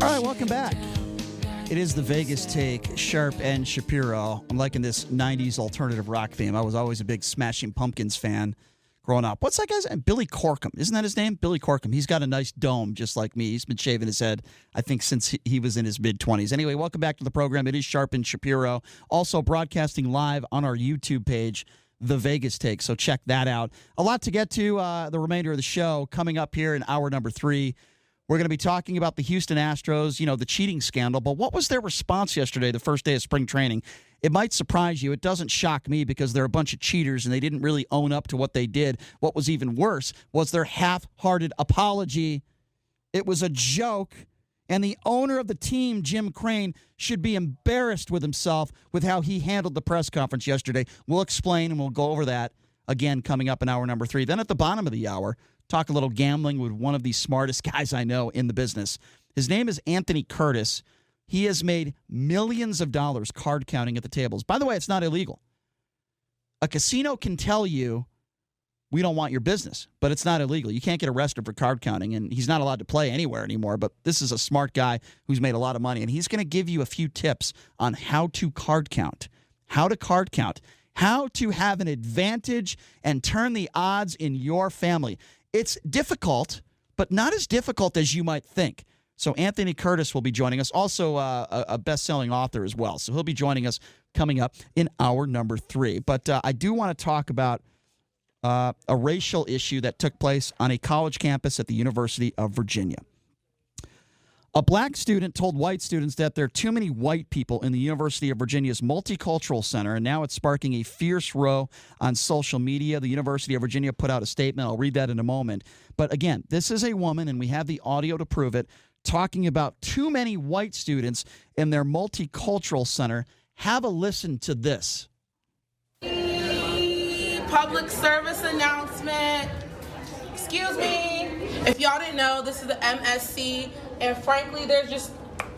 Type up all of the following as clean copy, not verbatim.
All right, welcome back. It is the Vegas Take, Sharp and Shapiro. I'm liking this 90s alternative rock theme. I was always a big Smashing Pumpkins fan growing up. What's that guy's name? Billy Corkum. Isn't that his name? Billy Corkum. He's got a nice dome just like me. He's been shaving his head, I think, since he was in his mid-20s. Anyway, welcome back to the program. It is Sharp and Shapiro. Also broadcasting live on our YouTube page, The Vegas Take. So check that out. A lot to get to the remainder of the show coming up here in hour number 3. We're going to be talking about the Houston Astros, you know, the cheating scandal. But what was their response yesterday, the first day of spring training? It might surprise you. It doesn't shock me because they're a bunch of cheaters and they didn't really own up to what they did. What was even worse was their half-hearted apology. It was a joke. And the owner of the team, Jim Crane, should be embarrassed with himself with how he handled the press conference yesterday. We'll explain and we'll go over that again coming up in hour number 3. Then at the bottom of the hour, talk a little gambling with one of the smartest guys I know in the business. His name is Anthony Curtis. He has made millions of dollars card counting at the tables. By the way, it's not illegal. A casino can tell you, we don't want your business, but it's not illegal. You can't get arrested for card counting, and he's not allowed to play anywhere anymore. But this is a smart guy who's made a lot of money, and he's going to give you a few tips on how to card count, how to have an advantage and turn the odds in your family. It's difficult, but not as difficult as you might think. So Anthony Curtis will be joining us, also a best-selling author as well. So he'll be joining us coming up in hour number 3. But I do want to talk about a racial issue that took place on a college campus at the University of Virginia. A black student told white students that there are too many white people in the University of Virginia's MultiCultural Center, and now it's sparking a fierce row on social media. The University of Virginia put out a statement. I'll read that in a moment. But again, this is a woman, and we have the audio to prove it, talking about too many white students in their MultiCultural Center. Have a listen to this. Public service announcement. Excuse me. If y'all didn't know, this is the MSC, and frankly, there's just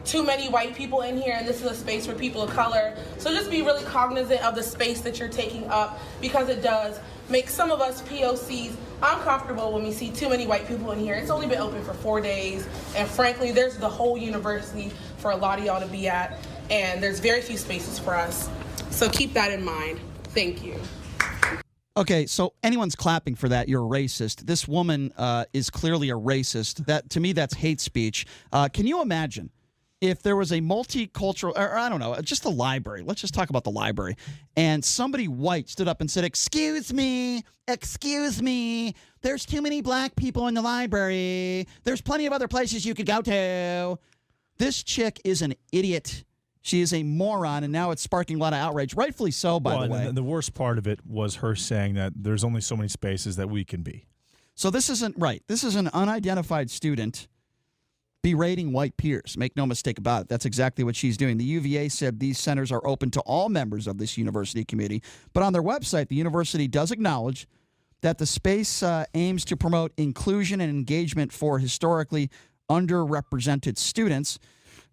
too many white people in here, and this is a space for people of color. So just be really cognizant of the space that you're taking up, because it does make some of us POCs uncomfortable when we see too many white people in here. It's only been open for 4 days, and frankly, there's the whole university for a lot of y'all to be at, and there's very few spaces for us. So keep that in mind. Thank you. Okay, so anyone's clapping for that, you're a racist. This woman is clearly a racist. That, to me, that's hate speech. Can you imagine if there was a multicultural, or I don't know, just a library. Let's just talk about the library. And somebody white stood up and said, excuse me, there's too many black people in the library. There's plenty of other places you could go to. This chick is an idiot. She is a moron, and now it's sparking a lot of outrage. Rightfully so, by the way. And the worst part of it was her saying that there's only so many spaces that we can be. So this isn't right. This is an unidentified student berating white peers. Make no mistake about it. That's exactly what she's doing. The UVA said these centers are open to all members of this university community. But on their website, the university does acknowledge that the space aims to promote inclusion and engagement for historically underrepresented students.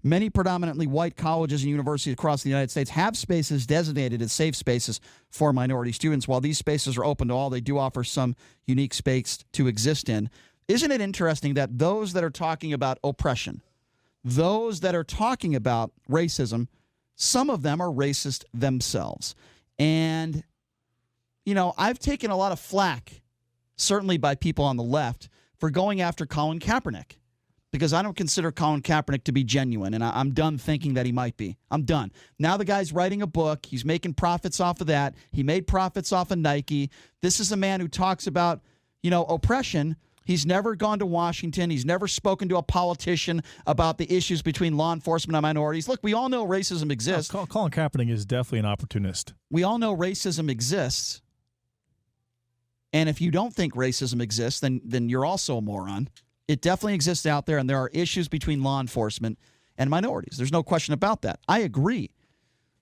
Many predominantly white colleges and universities across the United States have spaces designated as safe spaces for minority students. While these spaces are open to all, they do offer some unique space to exist in. Isn't it interesting that those that are talking about oppression, those that are talking about racism, some of them are racist themselves? And, you know, I've taken a lot of flack, certainly by people on the left, for going after Colin Kaepernick, because I don't consider Colin Kaepernick to be genuine, and I'm done thinking that he might be. I'm done. Now the guy's writing a book. He's making profits off of that. He made profits off of Nike. This is a man who talks about, you know, oppression. He's never gone to Washington. He's never spoken to a politician about the issues between law enforcement and minorities. Look, we all know racism exists. Colin Kaepernick is definitely an opportunist. We all know racism exists. And if you don't think racism exists, then you're also a moron. It definitely exists out there, and there are issues between law enforcement and minorities. There's no question about that. I agree.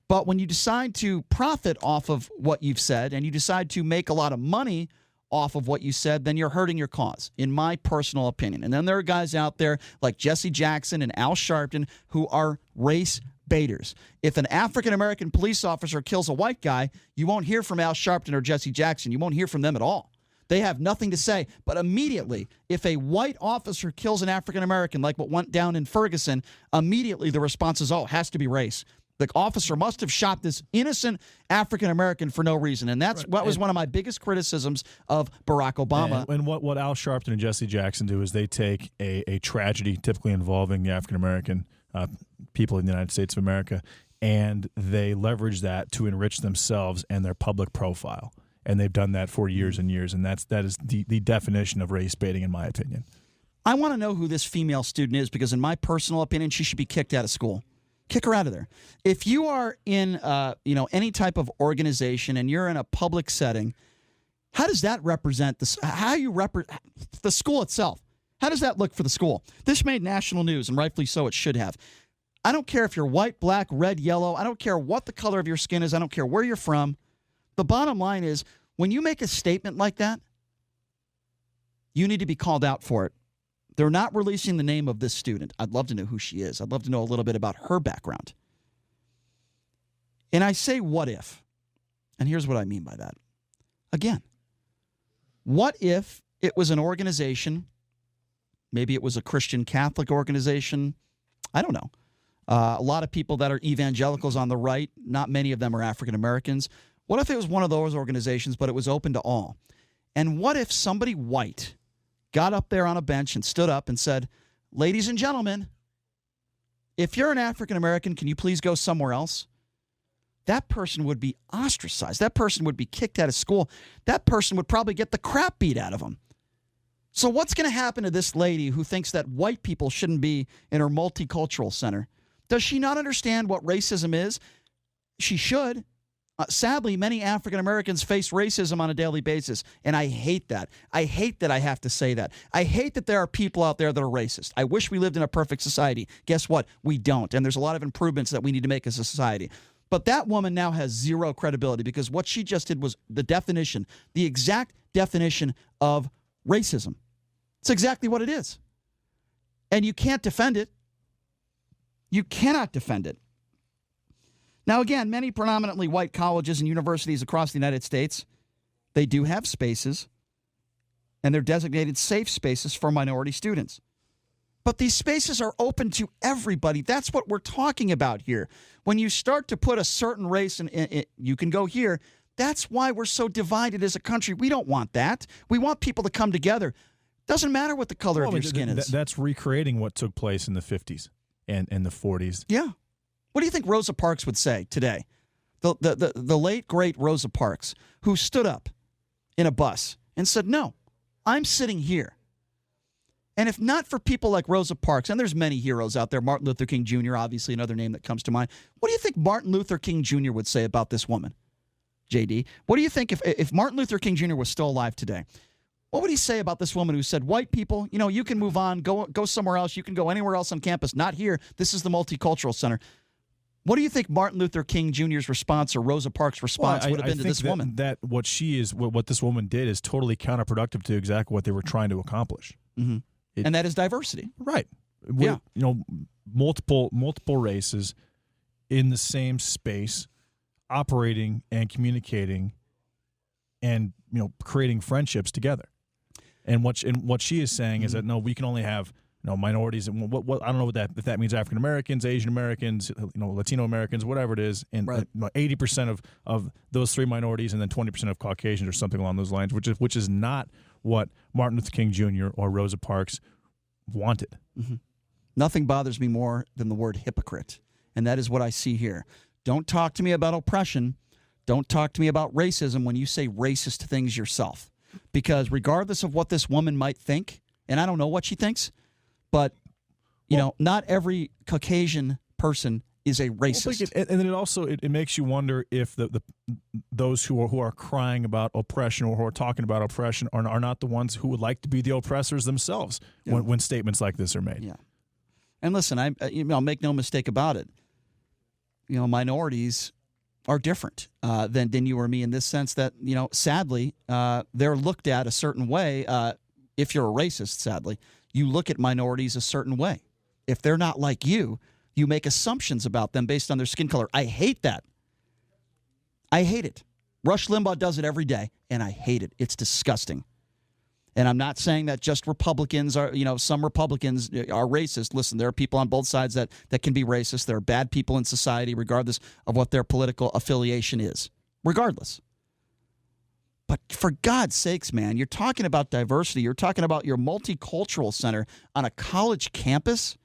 But when you decide to profit off of what you've said and you decide to make a lot of money off of what you said, then you're hurting your cause, in my personal opinion. And then there are guys out there like Jesse Jackson and Al Sharpton who are race baiters. If an African-American police officer kills a white guy, you won't hear from Al Sharpton or Jesse Jackson. You won't hear from them at all. They have nothing to say. But immediately, if a white officer kills an African-American, like what went down in Ferguson, immediately the response is, oh, it has to be race. The officer must have shot this innocent African-American for no reason. And that's what was one of my biggest criticisms of Barack Obama. And what Al Sharpton and Jesse Jackson do is they take a tragedy typically involving the African-American people in the United States of America, and they leverage that to enrich themselves and their public profile. And they've done that for years and years, and that is the definition of race baiting, in my opinion. I want to know who this female student is because, in my personal opinion, she should be kicked out of school. Kick her out of there. If you are in any type of organization and you're in a public setting, how does that represent the school itself? How does that look for the school? This made national news, and rightfully so, it should have. I don't care if you're white, black, red, yellow. I don't care what the color of your skin is. I don't care where you're from. The bottom line is, when you make a statement like that, you need to be called out for it. They're not releasing the name of this student. I'd love to know who she is. I'd love to know a little bit about her background. And I say, what if? And here's what I mean by that. Again, what if it was an organization, maybe it was a Christian Catholic organization, I don't know. A lot of people that are evangelicals on the right, not many of them are African Americans. What if it was one of those organizations, but it was open to all? And what if somebody white got up there on a bench and stood up and said, ladies and gentlemen, if you're an African American, can you please go somewhere else? That person would be ostracized. That person would be kicked out of school. That person would probably get the crap beat out of them. So what's going to happen to this lady who thinks that white people shouldn't be in her multicultural center? Does she not understand what racism is? She should. Sadly, many African Americans face racism on a daily basis, and I hate that. I hate that I have to say that. I hate that there are people out there that are racist. I wish we lived in a perfect society. Guess what? We don't, and there's a lot of improvements that we need to make as a society. But that woman now has zero credibility because what she just did was the definition, the exact definition of racism. It's exactly what it is. And you can't defend it. You cannot defend it. Now, again, many predominantly white colleges and universities across the United States, they do have spaces, and they're designated safe spaces for minority students. But these spaces are open to everybody. That's what we're talking about here. When you start to put a certain race, and you can go here, that's why we're so divided as a country. We don't want that. We want people to come together. Doesn't matter what the color of your skin is. That's recreating what took place in the 50s and the 40s. Yeah. What do you think Rosa Parks would say today? The late, great Rosa Parks, who stood up in a bus and said, no, I'm sitting here. And if not for people like Rosa Parks, and there's many heroes out there, Martin Luther King Jr., obviously another name that comes to mind. What do you think Martin Luther King Jr. would say about this woman, JD? What do you think if Martin Luther King Jr. was still alive today? What would he say about this woman who said, white people, you can move on, go somewhere else. You can go anywhere else on campus. Not here. This is the MultiCultural Center. What do you think Martin Luther King Jr.'s response or Rosa Parks' response would have been to this woman? What this woman did is totally counterproductive to exactly what they were trying to accomplish. Mm-hmm. And that is diversity. Right. Yeah. Multiple races in the same space, operating and communicating and, creating friendships together. And what she is saying is that, no, we can only have minorities, and what I don't know if that means African Americans, Asian Americans, Latino Americans, whatever it is, and right. 80% of those three minorities, and then 20% of Caucasians, or something along those lines, which is not what Martin Luther King Jr. or Rosa Parks wanted. Mm-hmm. Nothing bothers me more than the word hypocrite, and that is what I see here. Don't talk to me about oppression. Don't talk to me about racism when you say racist things yourself, because regardless of what this woman might think, and I don't know what she thinks. But, not every Caucasian person is a racist. And then it makes you wonder if those who are crying about oppression or who are talking about oppression are not the ones who would like to be the oppressors themselves when statements like this are made. Yeah. And listen, I'll make no mistake about it. Minorities are different than you or me in this sense that, sadly, they're looked at a certain way. If you're a racist, sadly, you look at minorities a certain way. If they're not like you, you make assumptions about them based on their skin color. I hate that. I hate it. Rush Limbaugh does it every day, and I hate it. It's disgusting. And I'm not saying that just Republicans are, some Republicans are racist. Listen, there are people on both sides that can be racist. There are bad people in society, regardless of what their political affiliation is. Regardless. But for God's sakes, man, you're talking about diversity. You're talking about your multicultural center on a college campus,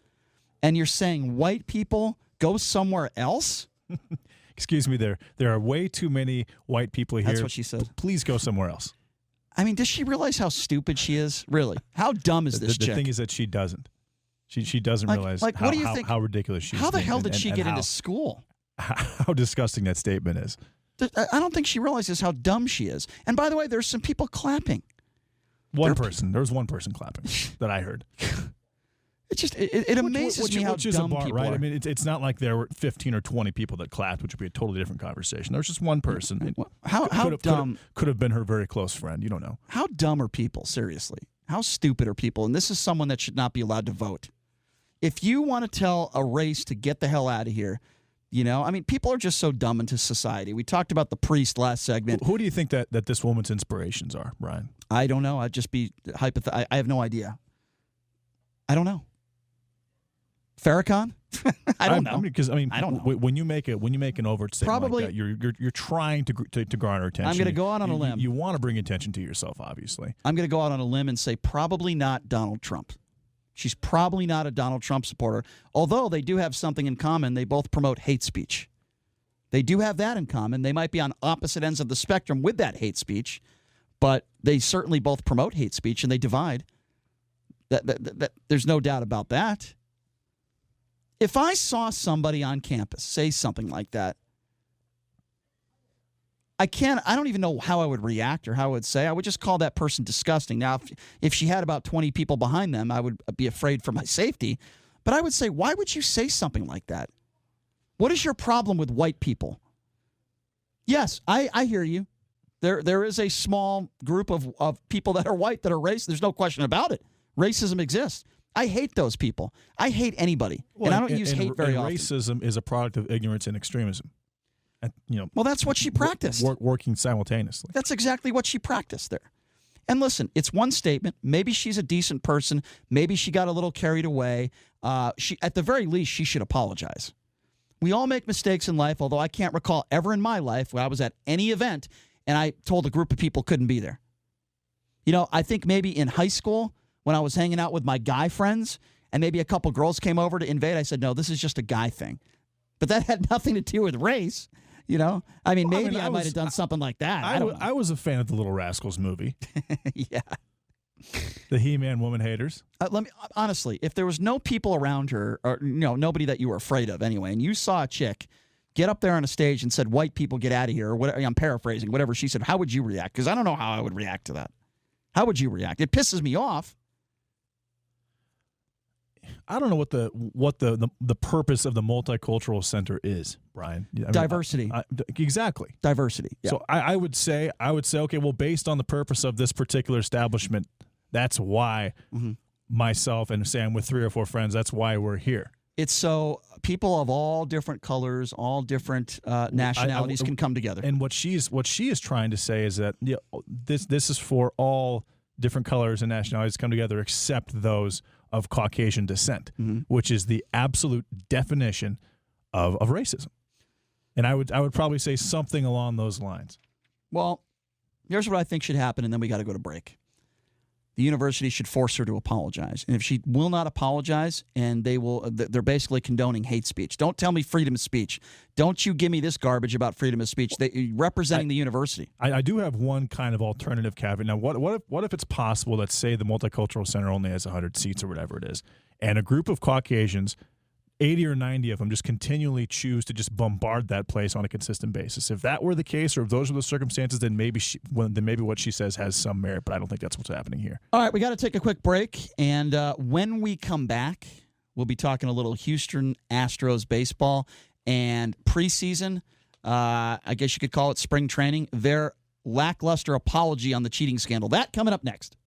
and you're saying white people go somewhere else? Excuse me, there are way too many white people here. That's what she said. Please go somewhere else. I mean, does she realize how stupid she is? Really? How dumb is this chick? The thing is that she doesn't. She doesn't realize what do you think, how ridiculous she is. How the hell did she get into school? How disgusting that statement is. I don't think she realizes how dumb she is. And by the way, there's some people clapping. There was one person clapping that I heard. It amazes me how dumb people right? are. I mean, it's not like there were 15 or 20 people that clapped, which would be a totally different conversation. There was just one person. How dumb could have been her very close friend. You don't know. How dumb are people? Seriously, how stupid are people? And this is someone that should not be allowed to vote. If you want to tell a race to get the hell out of here, I mean, people are just so dumb into society. We talked about the priest last segment. Who do you think that this woman's inspirations are, Brian? I don't know. I'd just be hypothetical. I have no idea. I don't know. Farrakhan? I don't know. Because I don't know. When you make an overt statement Probably, like that, you're trying to garner attention. I'm going to go out on a limb. You want to bring attention to yourself, obviously. I'm going to go out on a limb and say probably not Donald Trump. She's probably not a Donald Trump supporter, although they do have something in common. They both promote hate speech. They do have that in common. They might be on opposite ends of the spectrum with that hate speech, but they certainly both promote hate speech and they divide. There's no doubt about that. If I saw somebody on campus say something like that, I don't even know how I would react or how I would say. I would just call that person disgusting. Now, if she had about 20 people behind them, I would be afraid for my safety. But I would say, why would you say something like that? What is your problem with white people? Yes, I hear you. There is a small group of people that are white that are racist. There's no question about it. Racism exists. I hate those people. I hate anybody. And I don't use hate very often. Racism is a product of ignorance and extremism. Well, that's what she practiced. Working simultaneously. That's exactly what she practiced there. And listen, it's one statement. Maybe she's a decent person. Maybe she got a little carried away. At the very least, she should apologize. We all make mistakes in life, although I can't recall ever in my life where I was at any event and I told a group of people couldn't be there. I think maybe in high school when I was hanging out with my guy friends and maybe a couple girls came over to invade, I said, no, this is just a guy thing. But that had nothing to do with race. I might have done something like that. I was a fan of the Little Rascals movie. Yeah. The He-Man woman haters. Honestly, if there was no people around her, or nobody that you were afraid of anyway, and you saw a chick get up there on a stage and said, "White people, get out of here," or whatever, I'm paraphrasing, whatever she said, how would you react? Because I don't know how I would react to that. How would you react? It pisses me off. I don't know what the purpose of the MultiCultural Center is, Brian. Diversity. Exactly. Diversity. Yeah. So I would say, okay, well, based on the purpose of this particular establishment, that's why myself and Sam with 3 or 4 friends, that's why we're here. It's so people of all different colors, all different nationalities can come together. And what she is trying to say is that this is for all different colors and nationalities to come together, except those of Caucasian descent, which is the absolute definition of racism. And I would probably say something along those lines. Well, here's what I think should happen, and then we got to go to break. The university should force her to apologize. And if she will not apologize, and they're basically condoning hate speech. Don't tell me freedom of speech. Don't you give me this garbage about freedom of speech. Representing the university. I do have one kind of alternative caveat. Now, what if it's possible that, say, the MultiCultural Center only has 100 seats or whatever it is, and a group of Caucasians, 80 or 90 of them, just continually choose to just bombard that place on a consistent basis. If that were the case, or if those were the circumstances, then maybe what she says has some merit, but I don't think that's what's happening here. All right, we got to take a quick break, and when we come back, we'll be talking a little Houston Astros baseball and preseason. I guess you could call it spring training. Their lackluster apology on the cheating scandal. That coming up next.